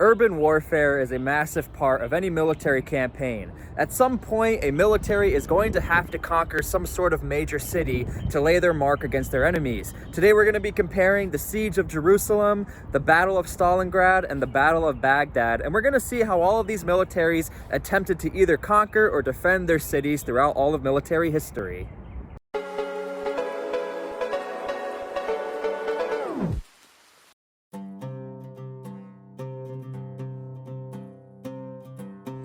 Urban warfare is a massive part of any military campaign. At some point, a military is going to have to conquer some sort of major city to lay their mark against their enemies. Today we're going to be comparing the Siege of Jerusalem, the Battle of Stalingrad, and the Battle of Baghdad, and we're going to see how all of these militaries attempted to either conquer or defend their cities throughout all of military history.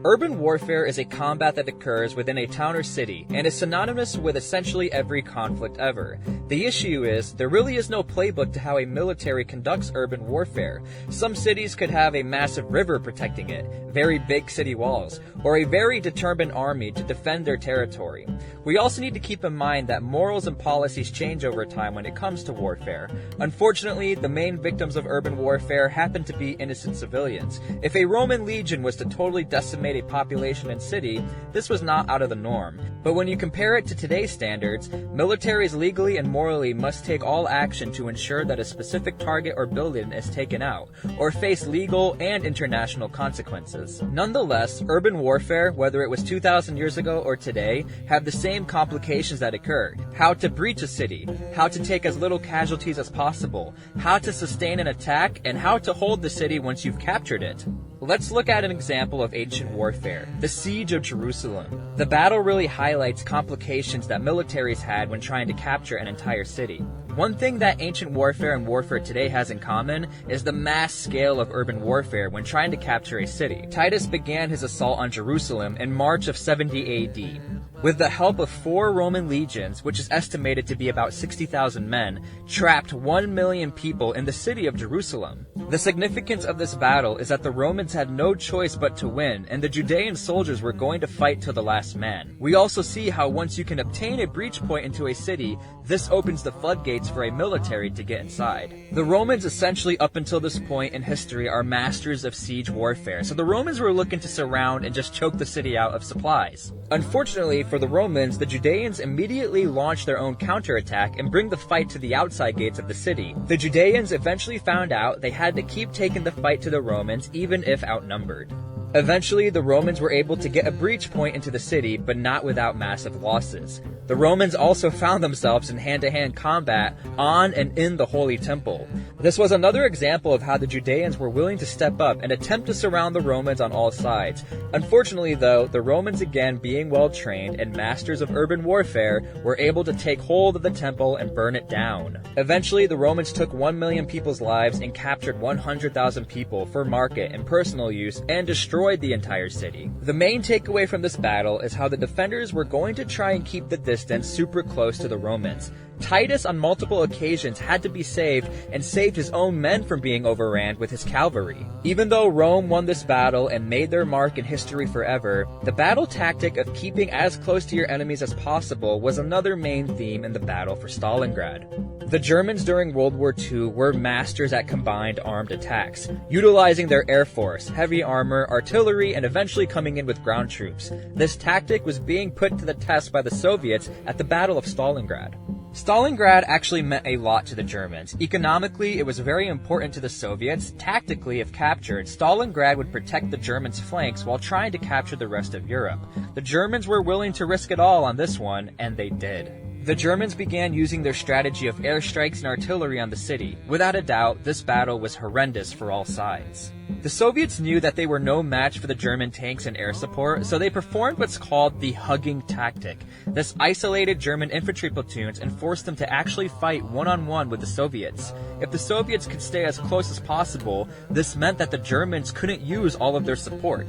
Urban warfare is a combat that occurs within a town or city, and is synonymous with essentially every conflict ever. The issue is, there really is no playbook to how a military conducts urban warfare. Some cities could have a massive river protecting it, very big city walls, or a very determined army to defend their territory. We also need to keep in mind that morals and policies change over time when it comes to warfare. Unfortunately, the main victims of urban warfare happen to be innocent civilians. If a Roman legion was to totally decimate a population and city, this was not out of the norm. But when you compare it to today's standards, militaries legally and morally must take all action to ensure that a specific target or building is taken out, or face legal and international consequences. Nonetheless, urban warfare, whether it was 2,000 years ago or today, have the same complications that occur. How to breach a city, how to take as little casualties as possible, how to sustain an attack, and how to hold the city once you've captured it. Let's look at an example of ancient warfare, the Siege of Jerusalem. The battle really highlights complications that militaries had when trying to capture an entire city. One thing that ancient warfare and warfare today has in common is the mass scale of urban warfare when trying to capture a city. Titus began his assault on Jerusalem in March of 70 AD. With the help of 4 Roman legions, which is estimated to be about 60,000 men, trapped 1 million people in the city of Jerusalem. The significance of this battle is that the Romans had no choice but to win, and the Judean soldiers were going to fight till the last man. We also see how once you can obtain a breach point into a city, this opens the floodgates for a military to get inside. The Romans essentially up until this point in history are masters of siege warfare, so the Romans were looking to surround and just choke the city out of supplies. Unfortunately for the Romans, the Judeans immediately launched their own counterattack and bring the fight to the outside gates of the city. The Judeans eventually found out they had to keep taking the fight to the Romans even if outnumbered. Eventually, the Romans were able to get a breach point into the city, but not without massive losses. The Romans also found themselves in hand-to-hand combat on and in the Holy Temple. This was another example of how the Judeans were willing to step up and attempt to surround the Romans on all sides. Unfortunately, though, the Romans, again being well-trained and masters of urban warfare, were able to take hold of the temple and burn it down. Eventually, the Romans took 1 million people's lives and captured 100,000 people for market and personal use and destroyed the entire city. The main takeaway from this battle is how the defenders were going to try and keep the distance super close to the Romans. Titus on multiple occasions had to be saved and saved his own men from being overran with his cavalry. Even though Rome won this battle and made their mark in history forever, the battle tactic of keeping as close to your enemies as possible was another main theme in the battle for Stalingrad. The Germans during World War II were masters at combined armed attacks, utilizing their air force, heavy armor, artillery, and eventually coming in with ground troops. This tactic was being put to the test by the Soviets at the Battle of Stalingrad. Stalingrad actually meant a lot to the Germans. Economically, it was very important to the Soviets. Tactically, if captured, Stalingrad would protect the Germans' flanks while trying to capture the rest of Europe. The Germans were willing to risk it all on this one, and they did. The Germans began using their strategy of airstrikes and artillery on the city. Without a doubt, this battle was horrendous for all sides. The Soviets knew that they were no match for the German tanks and air support, so they performed what's called the hugging tactic. This isolated German infantry platoons and forced them to actually fight one-on-one with the Soviets. If the Soviets could stay as close as possible, this meant that the Germans couldn't use all of their support.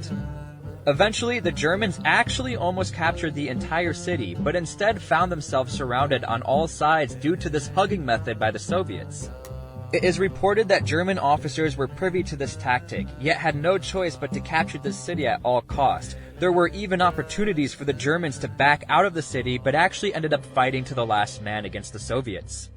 Eventually, the Germans actually almost captured the entire city, but instead found themselves surrounded on all sides due to this hugging method by the Soviets. It is reported that German officers were privy to this tactic, yet had no choice but to capture this city at all cost. There were even opportunities for the Germans to back out of the city, but actually ended up fighting to the last man against the Soviets.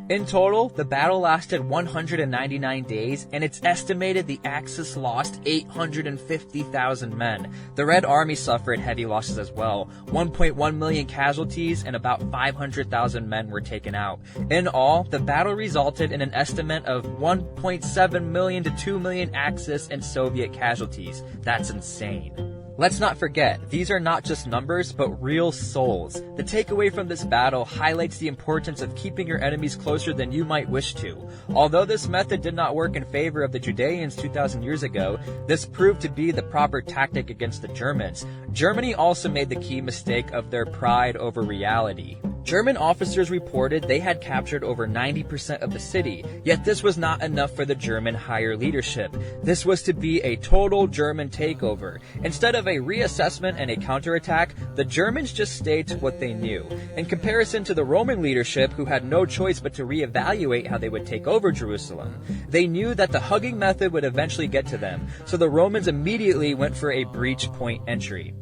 In total, the battle lasted 199 days, and it's estimated the Axis lost 850,000 men. The Red Army suffered heavy losses as well. 1.1 million casualties and about 500,000 men were taken out. In all, the battle resulted in an estimate of 1.7 million to 2 million Axis and Soviet casualties. That's insane. Let's not forget, these are not just numbers, but real souls. The takeaway from this battle highlights the importance of keeping your enemies closer than you might wish to. Although this method did not work in favor of the Judeans 2,000 years ago, this proved to be the proper tactic against the Germans. Germany also made the key mistake of their pride over reality. German officers reported they had captured over 90% of the city, yet this was not enough for the German higher leadership. This was to be a total German takeover. Instead of a reassessment and a counterattack, the Germans just stayed to what they knew. In comparison to the Roman leadership, who had no choice but to reevaluate how they would take over Jerusalem, they knew that the hugging method would eventually get to them, so the Romans immediately went for a breach point entry.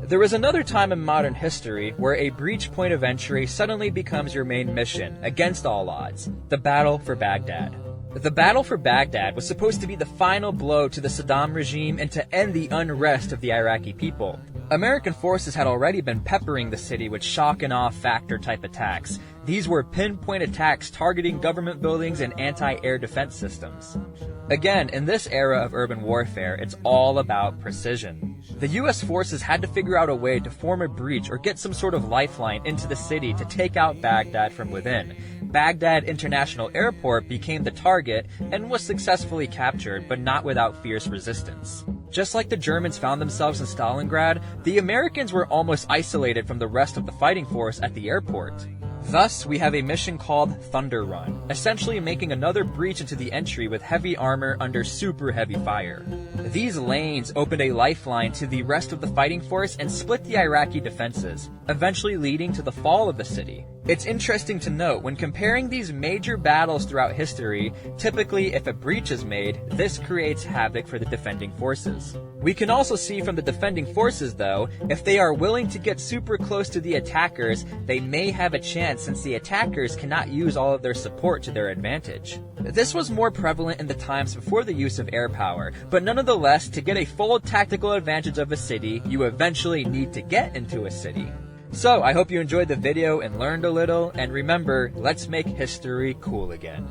There was another time in modern history where a breach point of entry suddenly becomes your main mission, against all odds: the Battle for Baghdad. The Battle for Baghdad was supposed to be the final blow to the Saddam regime and to end the unrest of the Iraqi people. American forces had already been peppering the city with shock and awe factor type attacks. These were pinpoint attacks targeting government buildings and anti-air defense systems. Again, in this era of urban warfare, it's all about precision. The US forces had to figure out a way to form a breach or get some sort of lifeline into the city to take out Baghdad from within. Baghdad International Airport became the target and was successfully captured, but not without fierce resistance. Just like the Germans found themselves in Stalingrad, the Americans were almost isolated from the rest of the fighting force at the airport. Thus, we have a mission called Thunder Run, essentially making another breach into the entry with heavy armor under super heavy fire. These lanes opened a lifeline to the rest of the fighting force and split the Iraqi defenses, eventually leading to the fall of the city. It's interesting to note, when comparing these major battles throughout history, typically if a breach is made, this creates havoc for the defending forces. We can also see from the defending forces though, if they are willing to get super close to the attackers, they may have a chance since the attackers cannot use all of their support to their advantage. This was more prevalent in the times before the use of air power, but nonetheless, to get a full tactical advantage of a city, you eventually need to get into a city. So, I hope you enjoyed the video and learned a little, and remember, let's make history cool again.